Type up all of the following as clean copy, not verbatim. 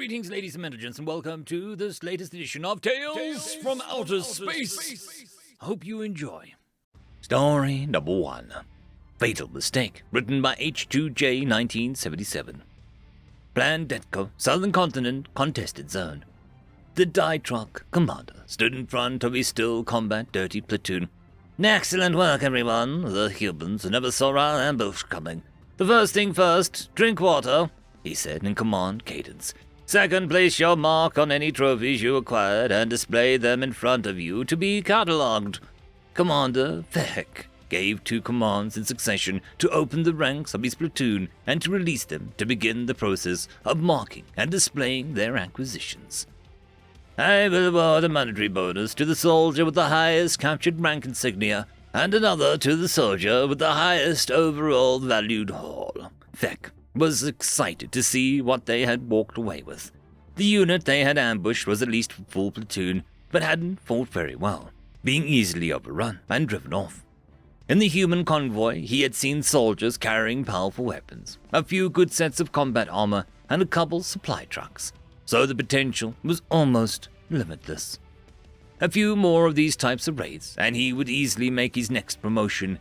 Greetings, ladies and gentlemen, and welcome to this latest edition of Tales from Outer Space. Hope you enjoy. Story number 1. Fatal Mistake, written by H2J 1977. Plan Detco, Southern Continent, Contested Zone. The Die Truck commander stood in front of his still combat dirty platoon. Excellent work, everyone. The humans never saw our ambush coming. The first thing first, drink water, he said in command cadence. Second, place your mark on any trophies you acquired and display them in front of you to be catalogued. Commander Feck gave 2 commands in succession to open the ranks of his platoon and to release them to begin the process of marking and displaying their acquisitions. I will award a monetary bonus to the soldier with the highest captured rank insignia and another to the soldier with the highest overall valued haul. Feck was excited to see what they had walked away with. The unit they had ambushed was at least a full platoon, but hadn't fought very well, being easily overrun and driven off. In the human convoy, he had seen soldiers carrying powerful weapons, a few good sets of combat armor, and a couple supply trucks, so the potential was almost limitless. A few more of these types of raids, and he would easily make his next promotion.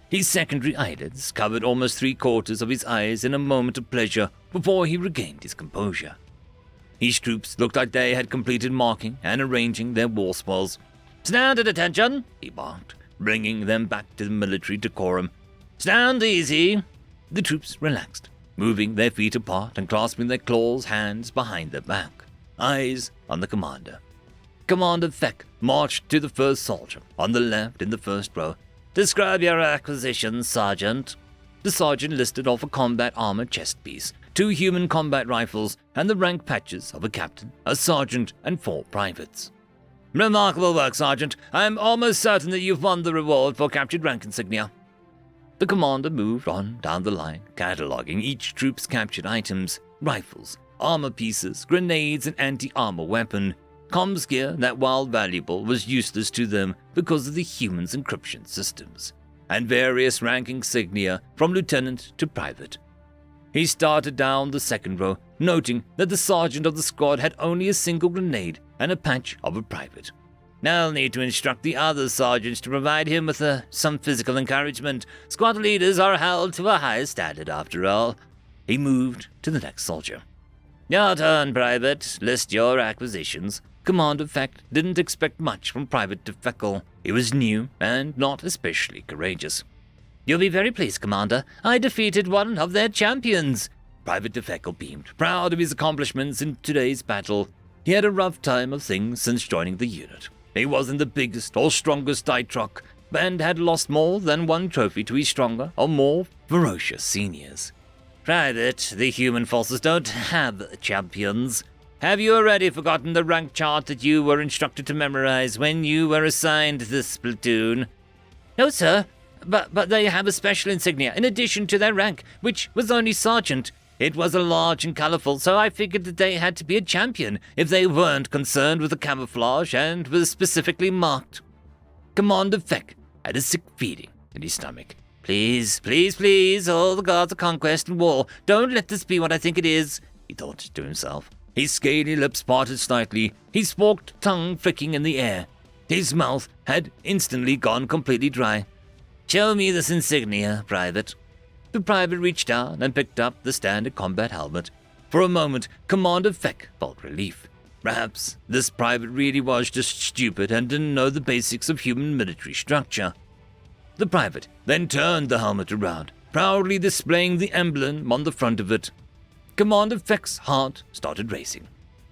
His secondary eyelids covered almost 3/4 of his eyes in a moment of pleasure before he regained his composure. His troops looked like they had completed marking and arranging their war spoils. Stand at attention, he barked, bringing them back to the military decorum. Stand easy. The troops relaxed, moving their feet apart and clasping their claws hands behind their back, eyes on the commander. Commander Feck marched to the first soldier, on the left in the first row. Describe your acquisitions, Sergeant. The sergeant listed off a combat armor chest piece, 2 human combat rifles, and the rank patches of a captain, a sergeant, and 4 privates. Remarkable work, Sergeant. I am almost certain that you've won the reward for captured rank insignia. The commander moved on down the line, cataloging each troop's captured items, rifles, armor pieces, grenades, and anti-armor weapon. Comms gear that, while valuable, was useless to them because of the humans' encryption systems, and various rank insignia from lieutenant to private. He started down the second row, noting that the sergeant of the squad had only a single grenade and a patch of a private. I'll need to instruct the other sergeants to provide him with some physical encouragement. Squad leaders are held to a higher standard after all. He moved to the next soldier. Your turn, Private. List your acquisitions. Commander Feck didn't expect much from Private Defeckle. He was new and not especially courageous. You'll be very pleased, Commander. I defeated one of their champions. Private Defeckle beamed, proud of his accomplishments in today's battle. He had a rough time of things since joining the unit. He wasn't the biggest or strongest Die Truck, and had lost more than 1 trophy to his stronger or more ferocious seniors. Private, the human forces don't have champions. Have you already forgotten the rank chart that you were instructed to memorize when you were assigned this platoon? No, sir, but they have a special insignia in addition to their rank, which was only sergeant. It was a large and colorful, so I figured that they had to be a champion if they weren't concerned with the camouflage and was specifically marked. Commander Feck had a sick feeling in his stomach. Please, please, please, all the gods of conquest and war, don't let this be what I think it is, he thought to himself. His scaly lips parted slightly, his forked tongue flicking in the air. His mouth had instantly gone completely dry. Show me this insignia, Private. The private reached down and picked up the standard combat helmet. For a moment, Commander Feck felt relief. Perhaps this private really was just stupid and didn't know the basics of human military structure. The private then turned the helmet around, proudly displaying the emblem on the front of it. Commander Feck's heart started racing,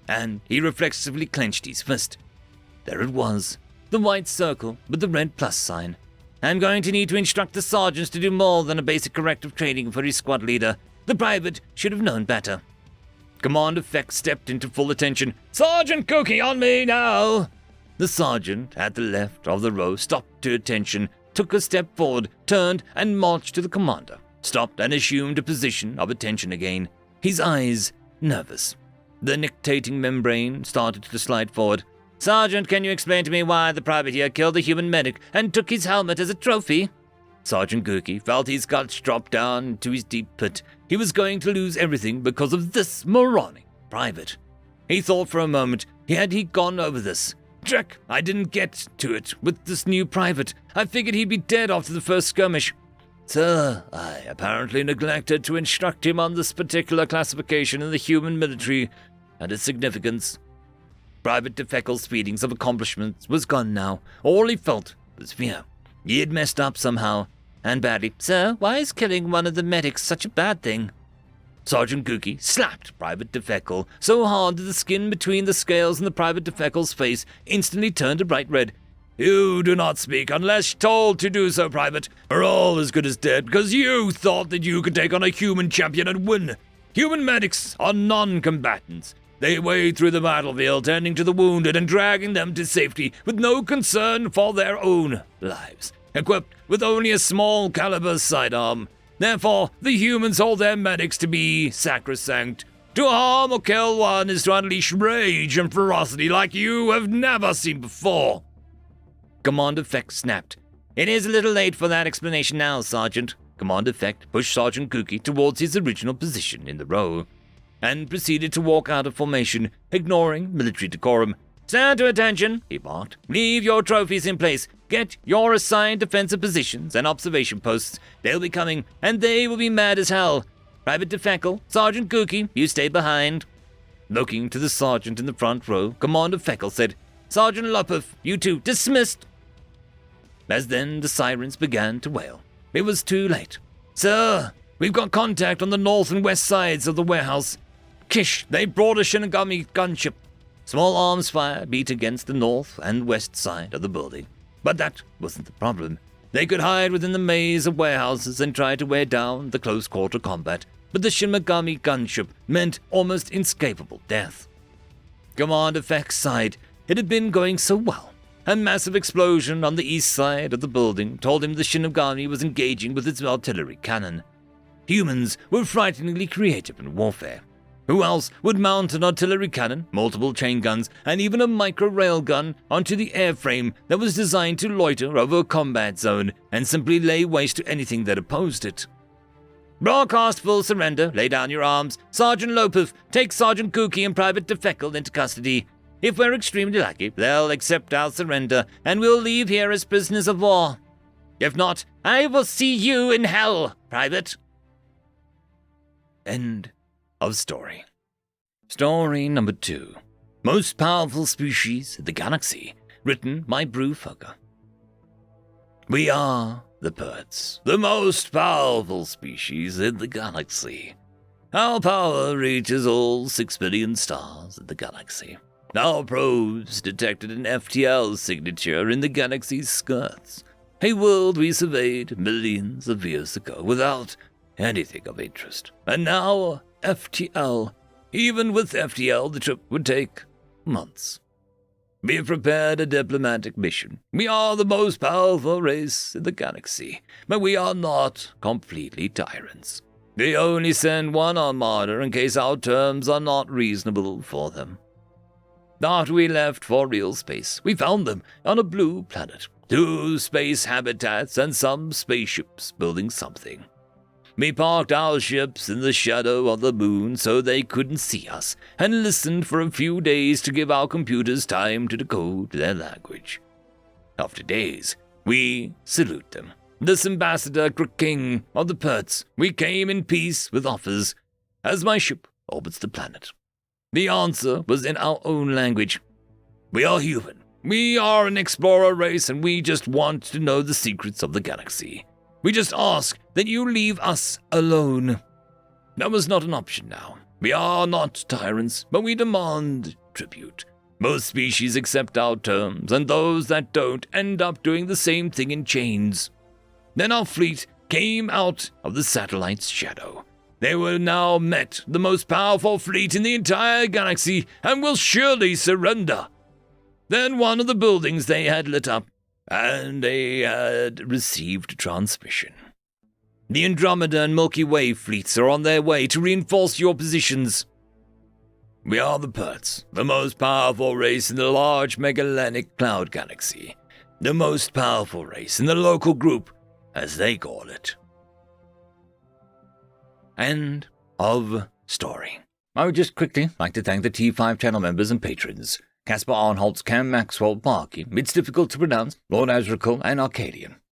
and he reflexively clenched his fist. There it was, the white circle with the red plus sign. I'm going to need to instruct the sergeants to do more than a basic corrective training for his squad leader. The private should have known better. Commander Feck stepped into full attention. Sergeant Cookie on me now! The sergeant at the left of the row stopped to attention, took a step forward, turned and marched to the commander, stopped and assumed a position of attention again. His eyes nervous. The nictating membrane started to slide forward. Sergeant, can you explain to me why the private here killed the human medic and took his helmet as a trophy? Sergeant Gookie felt his guts drop down to his deep pit. He was going to lose everything because of this moronic private. He thought for a moment. Had he gone over this? Trek, I didn't get to it with this new private. I figured he'd be dead after the first skirmish. Sir, I apparently neglected to instruct him on this particular classification in the human military and its significance. Private DeFeckle's feelings of accomplishments was gone now. All he felt was fear. He had messed up somehow, and badly. Sir, why is killing one of the medics such a bad thing? Sergeant Gookie slapped Private DeFeckle so hard that the skin between the scales in the Private DeFeckle's face instantly turned a bright red. You do not speak unless told to do so, Private. We're all as good as dead because you thought that you could take on a human champion and win. Human medics are non-combatants. They wade through the battlefield, tending to the wounded and dragging them to safety with no concern for their own lives, equipped with only a small caliber sidearm. Therefore, the humans hold their medics to be sacrosanct. To harm or kill one is to unleash rage and ferocity like you have never seen before. Commander Feck snapped. It is a little late for that explanation now, Sergeant. Commander Feck pushed Sergeant Gookie towards his original position in the row, and proceeded to walk out of formation, ignoring military decorum. Stand to attention, he barked. Leave your trophies in place. Get your assigned defensive positions and observation posts. They'll be coming, and they will be mad as hell. Private DeFeckle, Sergeant Gookie, you stay behind. Looking to the sergeant in the front row, Commander Feckle said, Sergeant Lopov, you two, dismissed. As then the sirens began to wail. It was too late. Sir, we've got contact on the north and west sides of the warehouse. Kish, they brought a Shinigami gunship. Small arms fire beat against the north and west side of the building. But that wasn't the problem. They could hide within the maze of warehouses and try to wear down the close-quarter combat, but the Shinigami gunship meant almost inescapable death. Commander Feck sighed. It had been going so well. A massive explosion on the east side of the building told him the Shinigami was engaging with its artillery cannon. Humans were frighteningly creative in warfare. Who else would mount an artillery cannon, multiple chain guns, and even a micro-rail gun onto the airframe that was designed to loiter over a combat zone and simply lay waste to anything that opposed it? Broadcast full surrender, lay down your arms. Sergeant Lopov, take Sergeant Gookie and Private DeFeckle into custody. If we're extremely lucky, they'll accept our surrender, and we'll leave here as prisoners of war. If not, I will see you in hell, Private. End of story. Story number 2. Most powerful species in the galaxy, written by Brewfucker. We are the birds, the most powerful species in the galaxy. Our power reaches all 6 billion stars in the galaxy. Our probes detected an FTL signature in the galaxy's skirts, a world we surveyed millions of years ago without anything of interest. And now, FTL. Even with FTL, the trip would take months. We have prepared a diplomatic mission. We are the most powerful race in the galaxy, but we are not completely tyrants. We only send one armada in case our terms are not reasonable for them. After we left for real space, we found them on a blue planet, 2 space habitats and some spaceships building something. We parked our ships in the shadow of the moon so they couldn't see us, and listened for a few days to give our computers time to decode their language. After days, we salute them. This Ambassador King of the Perts, we came in peace with offers, as my ship orbits the planet. The answer was in our own language. We are human. We are an explorer race, and we just want to know the secrets of the galaxy. We just ask that you leave us alone. That was not an option now. We are not tyrants, but we demand tribute. Most species accept our terms, and those that don't end up doing the same thing in chains. Then our fleet came out of the satellite's shadow. They will now met the most powerful fleet in the entire galaxy and will surely surrender. Then one of the buildings they had lit up, and they had received transmission. The Andromeda and Milky Way fleets are on their way to reinforce your positions. We are the Perts, the most powerful race in the large Magellanic cloud galaxy. The most powerful race in the local group, as they call it. End of story. I would just quickly like to thank the T5 channel members and patrons, Caspar Arnholtz, Cam Maxwell, Barky, It's Difficult to Pronounce, Lord Azrakul, and Arcadian.